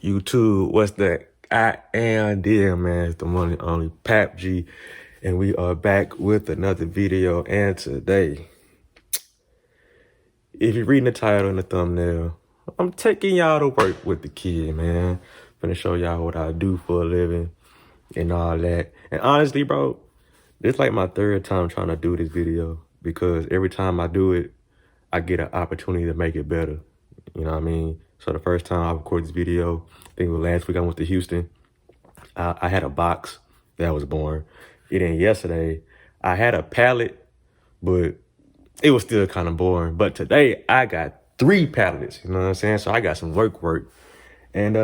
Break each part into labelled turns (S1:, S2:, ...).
S1: YouTube, what's that? I am there, man. It's the one and only Pap G, and we are back with another video. And today, if you're reading the title and the thumbnail, I'm taking y'all to work with the kid, man. Gonna show y'all what I do for a living and all that. And honestly, bro, this is like my third time trying to do this video because every time I do it, I get an opportunity to make it better. You know what I mean? So the first time I recorded this video, I think it was last week I went to Houston. I had a box that was born. And then yesterday, I had a pallet, but it was still kind of boring. But today, I got 3 pallets, you know what I'm saying? So I got some work. And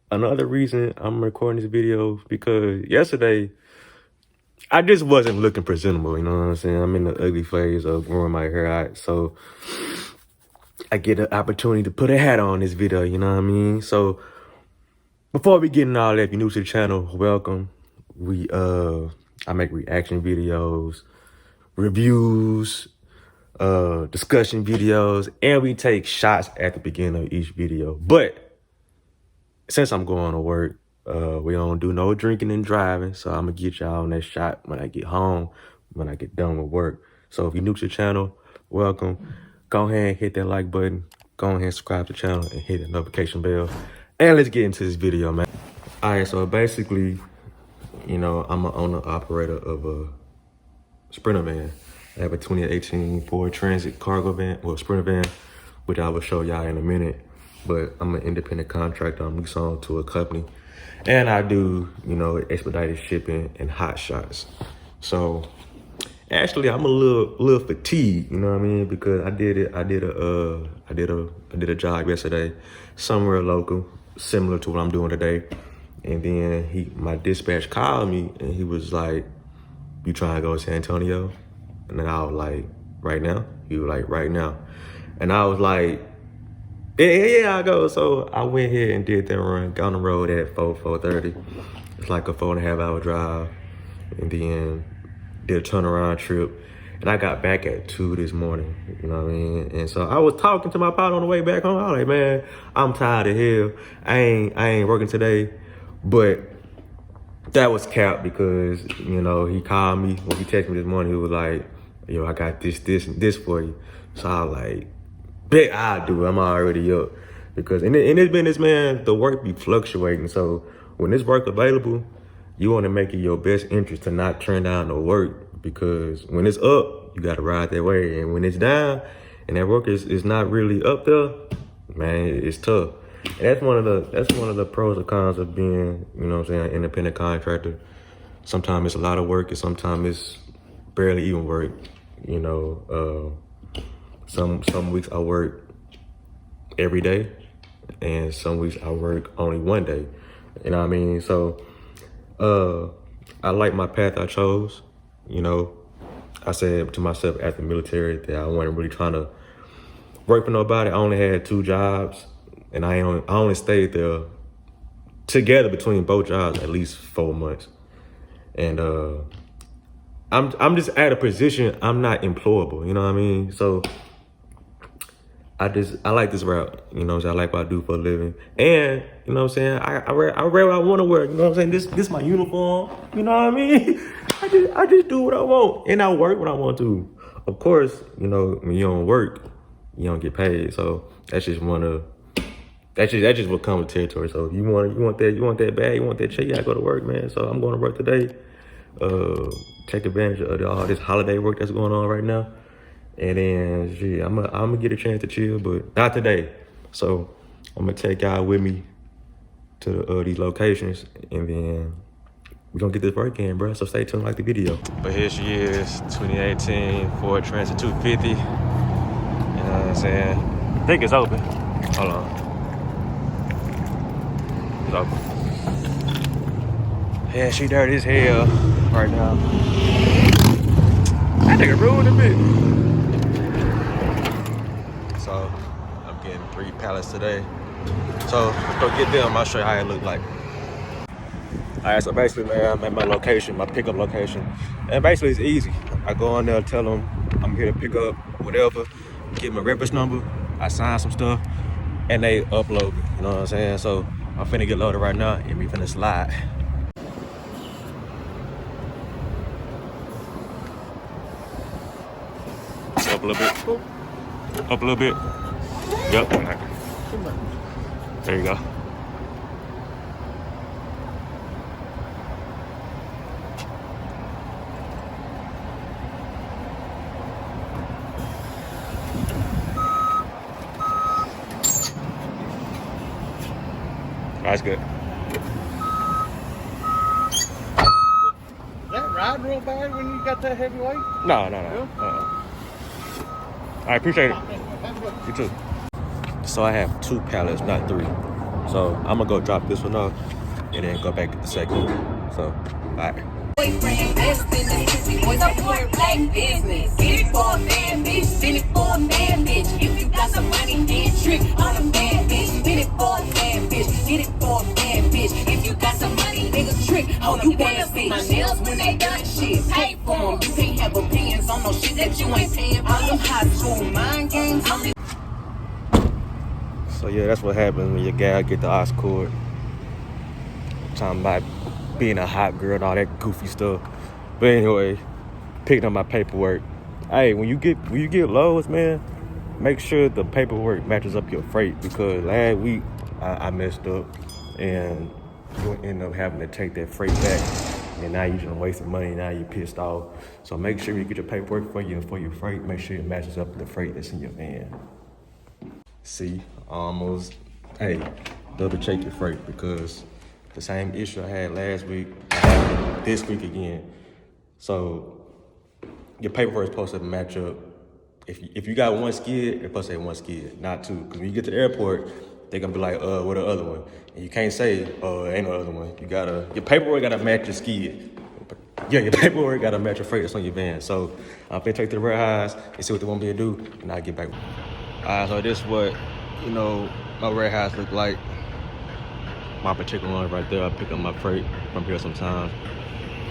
S1: another reason I'm recording this video, because yesterday, I just wasn't looking presentable, you know what I'm saying? I'm in the ugly phase of growing my hair out. So I get an opportunity to put a hat on this video, you know what I mean? So before we get into all that, if you're new to the channel, welcome. I make reaction videos, reviews, discussion videos, and we take shots at the beginning of each video. But since I'm going to work, we don't do no drinking and driving, so I'm gonna get y'all on that shot when I get home, when I get done with work. So if you're new to the channel, welcome. Go ahead and hit that like button. Go ahead and subscribe to the channel and hit the notification bell. And let's get into this video, man. All right, so basically, you know, I'm an owner-operator of a sprinter van. I have a 2018 Ford Transit cargo van, well, sprinter van, which I will show y'all in a minute. But I'm an independent contractor. I'm sold to a company. And I do, you know, expedited shipping and hot shots. So actually, I'm a little fatigued, you know what I mean? Because I did a job yesterday, somewhere local, similar to what I'm doing today. And then my dispatch called me and he was like, "You trying to go to San Antonio?" And then I was like, "Right now?" He was like, "Right now." And I was like, yeah, I'll go. So I went here and did that run, got on the road at 4:30. It's like a 4.5 hour drive. And then did a turnaround trip. And I got back at 2 this morning, you know what I mean? And so I was talking to my partner on the way back home. I was like, "Man, I'm tired of hell. I ain't working today." But that was cap because, you know, he called me, when he texted me this morning, he was like, "Yo, I got this, and this for you." So I was like, bet I'll do it. I'm already up. Because in this business, man, the work be fluctuating. So when there's work available, you want to make it your best interest to not turn down the work. Because when it's up, you got to ride that way. And when it's down and that work is not really up there, man, it's tough. And that's one of the pros and cons of being, you know what I'm saying, an independent contractor. Sometimes it's a lot of work and sometimes it's barely even work. You know, some weeks I work every day and some weeks I work only one day. You know what I mean? So I like my path I chose. You know, I said to myself after the military that I wasn't really trying to work for nobody. I only had 2 jobs and I only stayed there together between both jobs at least 4 months. And I'm just at a position I'm not employable, you know what I mean? So I like this route, you know what I'm saying? I like what I do for a living. And, you know what I'm saying, I wear what I want to wear, you know what I'm saying? This my uniform, you know what I mean? I just do what I want and I work when I want to. Of course, you know, when you don't work, you don't get paid. So that's just that's just what comes with territory. So if you want that bag, you want that check, you gotta go to work, man. So I'm going to work today. Take advantage of all this holiday work that's going on right now. And then, gee, I'm gonna get a chance to chill, but not today. So I'm gonna take y'all with me to these locations, and then we're gonna get this work in, bro. So stay tuned, like the video. But here she is, 2018 Ford Transit 250. You know what I'm saying? I think it's open. Hold on. It's open. Yeah, she dirty as hell right now. That nigga ruined a bit. So I'm getting 3 pallets today. So let's go get them. I'll show you how it look like. All right, so basically, man, I'm at my location, my pickup location. And basically it's easy. I go in there, tell them I'm here to pick up whatever, get my reference number, I sign some stuff, and they upload, you know what I'm saying? So I'm finna get loaded right now and we finna slide. Up a little bit. Up a little bit. Yep. There you go. That's good.
S2: That ride real bad when you got that heavy weight?
S1: No. I appreciate it. You too. So I have 2 pallets, not 3. So I'm gonna go drop this one off and then go back to the second. So, alright.
S3: Boyfriend, best business, boys support black business. Get it for a bad bitch, spin it for a bad bitch. If you got some money, then trick on a bad bitch. Spin it for a bad bitch, get it for a bad bitch. If you got some money, nigga, trick on you wanna see my nails when they done shit. Pay for them, you can't have opinions on no shit that you ain't paying. All them high school mind games, only.
S1: So yeah, that's what happens when your gal get the aux cord. Talking about being a hot girl and all that goofy stuff. But anyway, picking up my paperwork. Hey, when you get loads, man, make sure the paperwork matches up your freight, because last week I messed up and you end up having to take that freight back. And now you're just wasting money, now you're pissed off. So make sure you get your paperwork for your freight, make sure it matches up with the freight that's in your van. See, almost, hey, double check your freight, because the same issue I had last week, I have this week again. So your paperwork is supposed to match up. If you got 1 skid, it's supposed to say 1 skid, not 2. Because when you get to the airport, they're gonna be like, what the other one? And you can't say, ain't no other one. Your paperwork gotta match your skid. Yeah, your paperwork gotta match your freight that's on your van. So I'm gonna take to the warehouse and see what they want me to do, and I'll get back. Alright, so this is what, my warehouse look like. My particular one right there, I pick up my freight from here sometimes.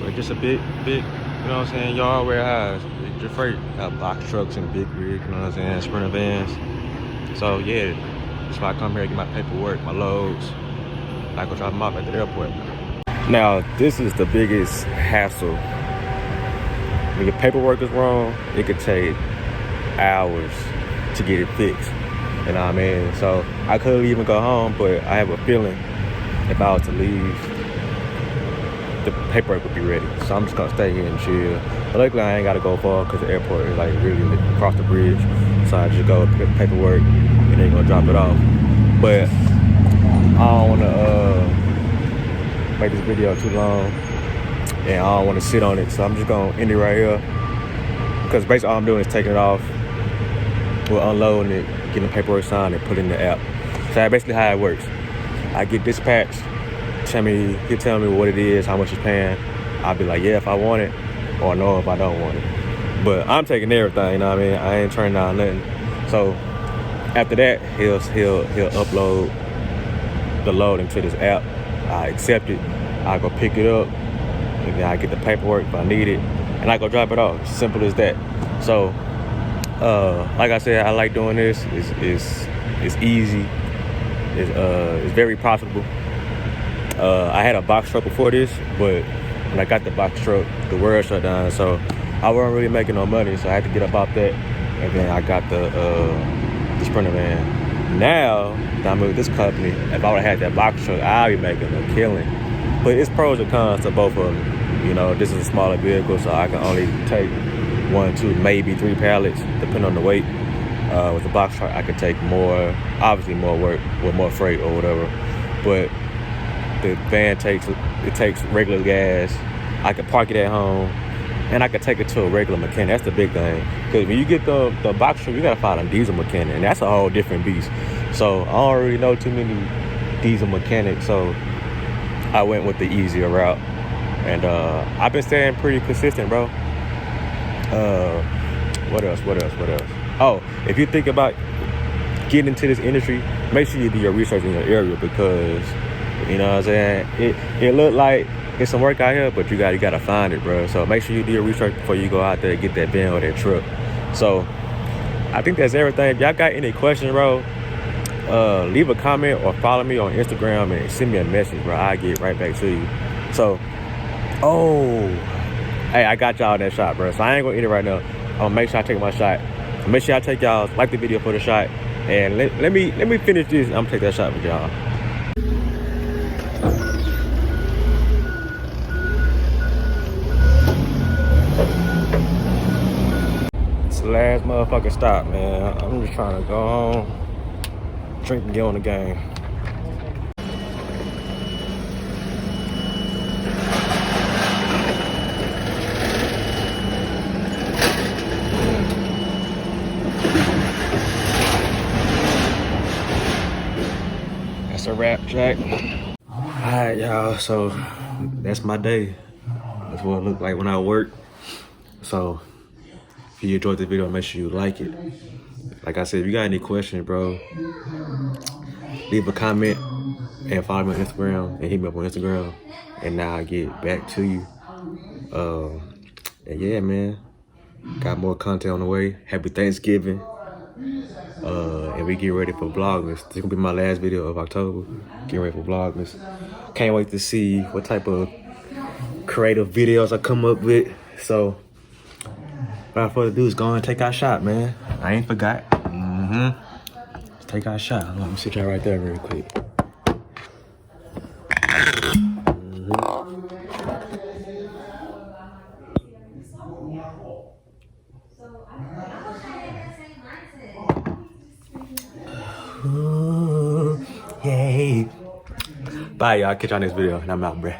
S1: But just a big, you know what I'm saying, yard warehouse, your freight. Got box trucks and big rigs, you know what I'm saying, sprinter vans. So yeah, that's why I come here and get my paperwork, my loads. I go drop them off at the airport. Now, this is the biggest hassle. When your paperwork is wrong, it could take hours to get it fixed. You know what I mean? So I could even go home, but I have a feeling if I was to leave, the paperwork would be ready. So I'm just gonna stay here and chill. But luckily I ain't gotta go far because the airport is like really across the bridge. So I just go pick up the paperwork and then go drop it off. But I don't wanna make this video too long and I don't wanna sit on it. So I'm just gonna end it right here. Because basically all I'm doing is taking it off, we're unloading it, getting the paperwork signed and put it in the app. So that's basically how it works. I get dispatched, he'll tell me what it is, how much he's paying. I'll be like, yeah, if I want it, or no, if I don't want it. But I'm taking everything, you know what I mean? I ain't turning down nothing. So after that, he'll upload the load into this app. I accept it, I go pick it up, and then I get the paperwork if I need it, and I go drop it off. Simple as that. So, like I said, I like doing this. It's easy. It's very profitable. I had a box truck before this, but when I got the box truck, the world shut down, so I wasn't really making no money, so I had to get up off that, and then I got the sprinter van. Now that I'm with this company, if I would have had that box truck, I'd be making a killing. But it's pros and cons to both of them. You know, this is a smaller vehicle, so I can only take 1, 2, maybe 3 pallets, depending on the weight. With the box truck, I could take more, obviously more work with more freight or whatever. But the van takes regular gas. I could park it at home, and I could take it to a regular mechanic. That's the big thing. Because when you get the box truck, you gotta find a diesel mechanic, and that's a whole different beast. So I don't really know too many diesel mechanics, so I went with the easier route. And I've been staying pretty consistent, bro. What else? Oh, if you think about getting into this industry, make sure you do your research in your area, because, you know what I'm saying, it look like it's some work out here, but you gotta find it, bro. So make sure you do your research before you go out there and get that van or that truck. So I think that's everything. If y'all got any questions, bro, leave a comment or follow me on Instagram and send me a message, bro. I'll get right back to you. So, hey, I got y'all that shot, bro. So I ain't gonna eat it right now. I'm gonna make sure I take my shot. Make sure I take y'all, like the video for the shot. And let me finish this. I'm gonna take that shot with y'all. It's the last motherfucking stop, man. I'm just trying to go home, drink and get on the game. That's a wrap, Jack. Alright, y'all, so that's my day. That's what it looked like when I work. So if you enjoyed the video, make sure you like it. Like I said, if you got any questions, bro, leave a comment and follow me on Instagram and hit me up on Instagram, and now I'll get back to you. And yeah, man, got more content on the way. Happy Thanksgiving. And we get ready for Vlogmas. This is gonna be my last video of October. Getting ready for Vlogmas. Can't wait to see what type of creative videos I come up with. So without further ado, is go and take our shot, man. I ain't forgot. Let's take our shot. Let me sit y'all right there real quick. Yay. Bye, y'all. Catch y'all next video. And I'm out, bruh.